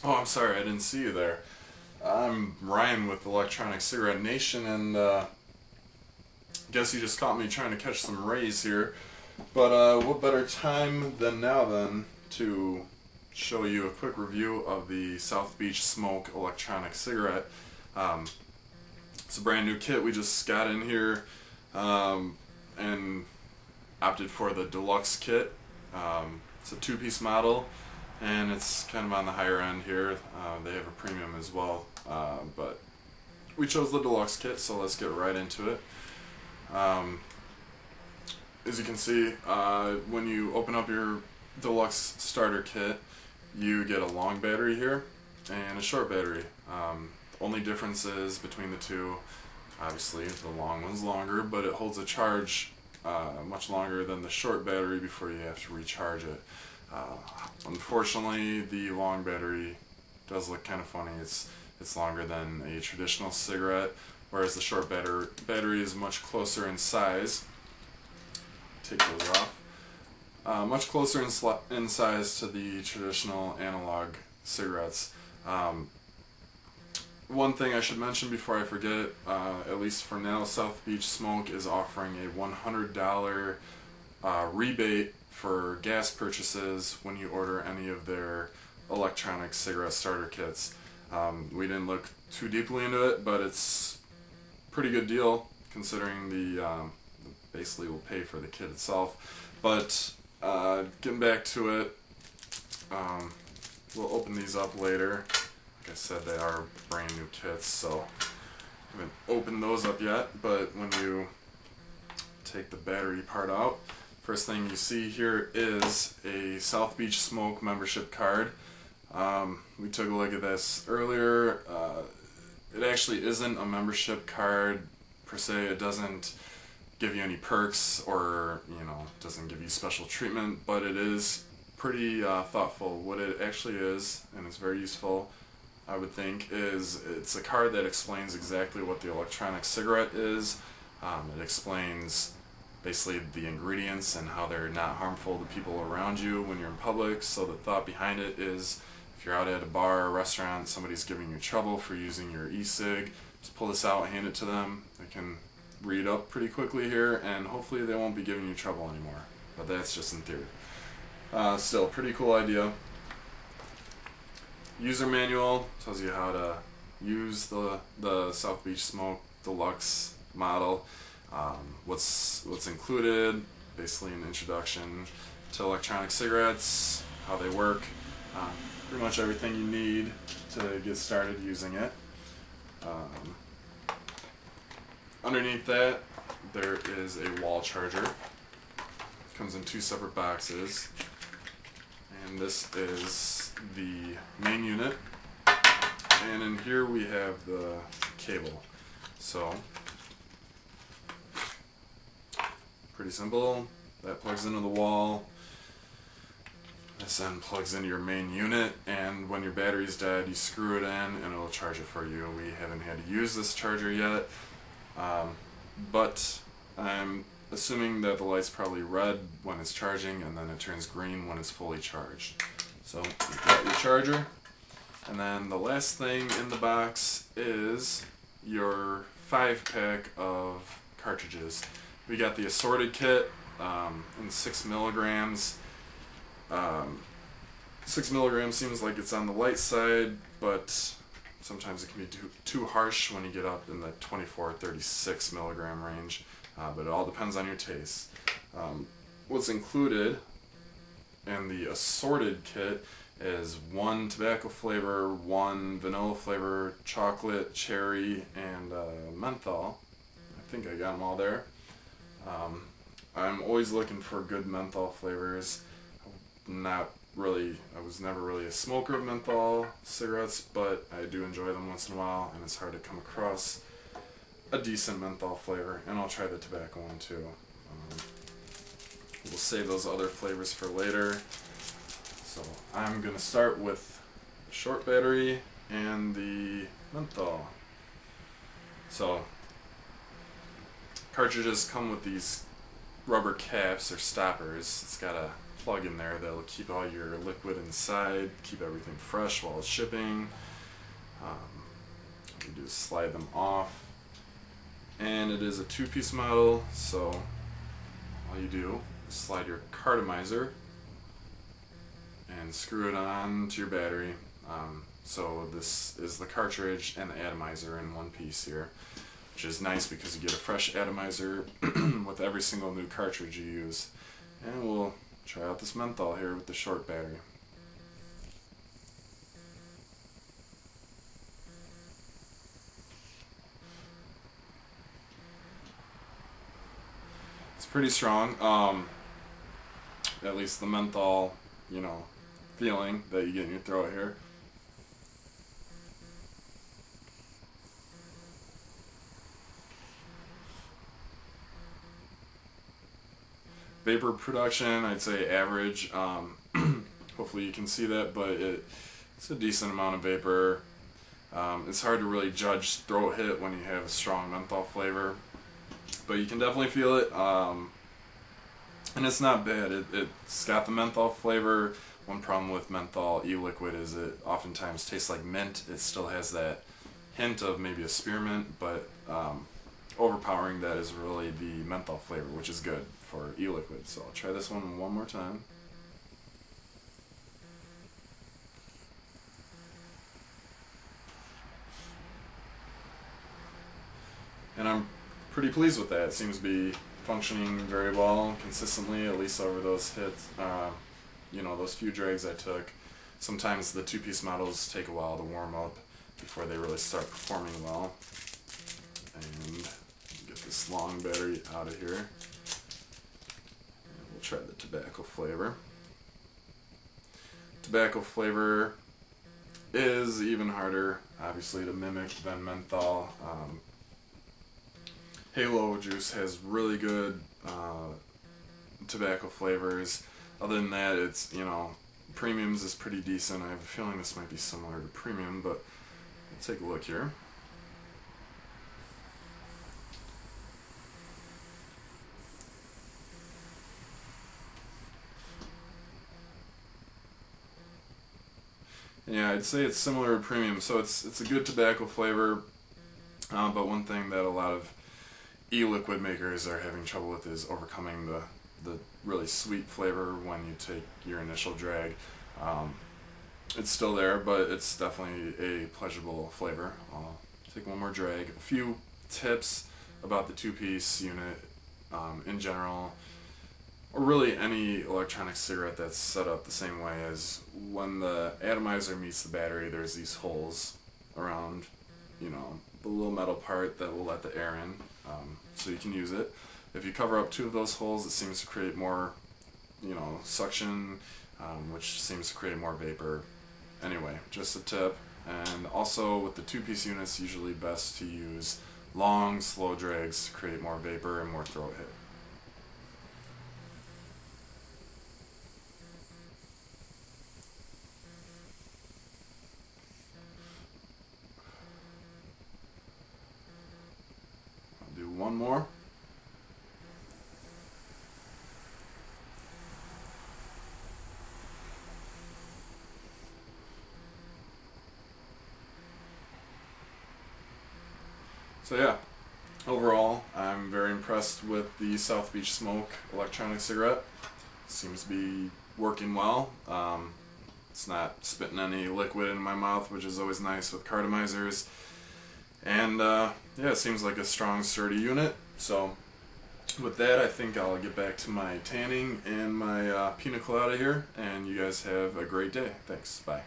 Oh, I'm sorry, I didn't see you there. I'm Ryan with Electronic Cigarette Nation, and guess you just caught me trying to catch some rays here. But what better time than now then to show you a quick review of the South Beach Smoke electronic cigarette. It's a brand new kit we just got in here and opted for the Deluxe kit. It's a two-piece model, and it's kind of on the higher end here. They have a premium as well, but we chose the Deluxe kit, so let's get right into it. As you can see, when you open up your Deluxe starter kit, you get a long battery here and a short battery. Only differences between the two, obviously the long one's longer, but it holds a charge much longer than the short battery before you have to recharge it. Unfortunately, the long battery does look kind of funny. It's longer than a traditional cigarette, whereas the short battery is much closer in size. Take those off. Much closer in size to the traditional analog cigarettes. One thing I should mention before I forget, at least for now, South Beach Smoke is offering a $100 rebate for gas purchases when you order any of their electronic cigarette starter kits. We didn't look too deeply into it, but it's a pretty good deal considering the basically will pay for the kit itself. But getting back to it, we'll open these up later. Like I said, they are brand new kits, so I haven't opened those up yet. But when you take the battery part out, first thing you see here is a South Beach Smoke membership card. We took a look at this earlier. It actually isn't a membership card per se. It doesn't give you any perks or, doesn't give you special treatment, but it is pretty thoughtful. What it actually is, and it's very useful, I would think, is it's a card that explains exactly what the electronic cigarette is. It explains basically the ingredients and how they're not harmful to people around you when you're in public. So the thought behind it is, if you're out at a bar or restaurant, somebody's giving you trouble for using your e-cig, just pull this out, hand it to them. They can read up pretty quickly here, and hopefully they won't be giving you trouble anymore. But that's just in theory. Still, pretty cool idea. User manual tells you how to use the South Beach Smoke Deluxe model. What's included, basically an introduction to electronic cigarettes, how they work, pretty much everything you need to get started using it. Underneath that, there is a wall charger. It comes in two separate boxes, and this is the main unit, and in here we have the cable. So pretty simple. That plugs into the wall. This then plugs into your main unit, and when your battery's dead, you screw it in and it'll charge it for you. We haven't had to use this charger yet, but I'm assuming that the light's probably red when it's charging, and then it turns green when it's fully charged. So you've got your charger, and then the last thing in the box is your 5-pack of cartridges. We got the assorted kit in 6 milligrams. 6 milligrams seems like it's on the light side, but sometimes it can be too harsh when you get up in the 24 or 36 milligram range, but it all depends on your taste. What's included in the assorted kit is 1 tobacco flavor, 1 vanilla flavor, chocolate, cherry, and menthol. I think I got them all there. I'm always looking for good menthol flavors. I was never really a smoker of menthol cigarettes, but I do enjoy them once in a while, and it's hard to come across a decent menthol flavor, and I'll try the tobacco one too. We'll save those other flavors for later. So I'm going to start with the short battery and the menthol. So cartridges come with these rubber caps or stoppers. It's got a plug in there that'll keep all your liquid inside, keep everything fresh while it's shipping. What you do is slide them off. And it is a two-piece model, so all you do is slide your cartomizer and screw it on to your battery. So this is the cartridge and the atomizer in one piece here, which is nice because you get a fresh atomizer with every single new cartridge you use. And we'll try out this menthol here with the short battery. It's pretty strong, at least the menthol, you know, feeling that you get in your throat here. Vapor production, I'd say average. Hopefully you can see that, but it's a decent amount of vapor. It's hard to really judge throat hit when you have a strong menthol flavor, but you can definitely feel it. And it's not bad. It's got the menthol flavor. One problem with menthol e-liquid is it oftentimes tastes like mint. It still has that hint of maybe a spearmint, but overpowering that is really the menthol flavor, which is good for e-liquid. So I'll try this one more time. And I'm pretty pleased with that. It seems to be functioning very well, consistently, at least over those hits, you know, those few drags I took. Sometimes the two-piece models take a while to warm up before they really start performing well. And get this long battery out of here. And we'll try the tobacco flavor. Tobacco flavor is even harder, obviously, to mimic than menthol. Halo juice has really good tobacco flavors. Other than that, it's, you know, Premium's is pretty decent. I have a feeling this might be similar to Premium, but let's take a look here. Yeah, I'd say it's similar to Premium, so it's a good tobacco flavor, but one thing that a lot of e-liquid makers are having trouble with is overcoming the really sweet flavor when you take your initial drag. It's still there, but it's definitely a pleasurable flavor. I'll take one more drag. A few tips about the two-piece unit in general, or really any electronic cigarette that's set up the same way. Is when the atomizer meets the battery, there's these holes around, you know, the little metal part that will let the air in, so you can use it. If you cover up two of those holes, it seems to create more, you know, suction, which seems to create more vapor. Anyway, just a tip. And also with the two-piece units, usually best to use long, slow drags to create more vapor and more throat hit. I'll do one more. So yeah, overall, I'm very impressed with the South Beach Smoke electronic cigarette. Seems to be working well. It's not spitting any liquid in my mouth, which is always nice with cartomizers. And yeah, it seems like a strong, sturdy unit. So with that, I think I'll get back to my tanning and my pina colada here. And you guys have a great day. Thanks. Bye.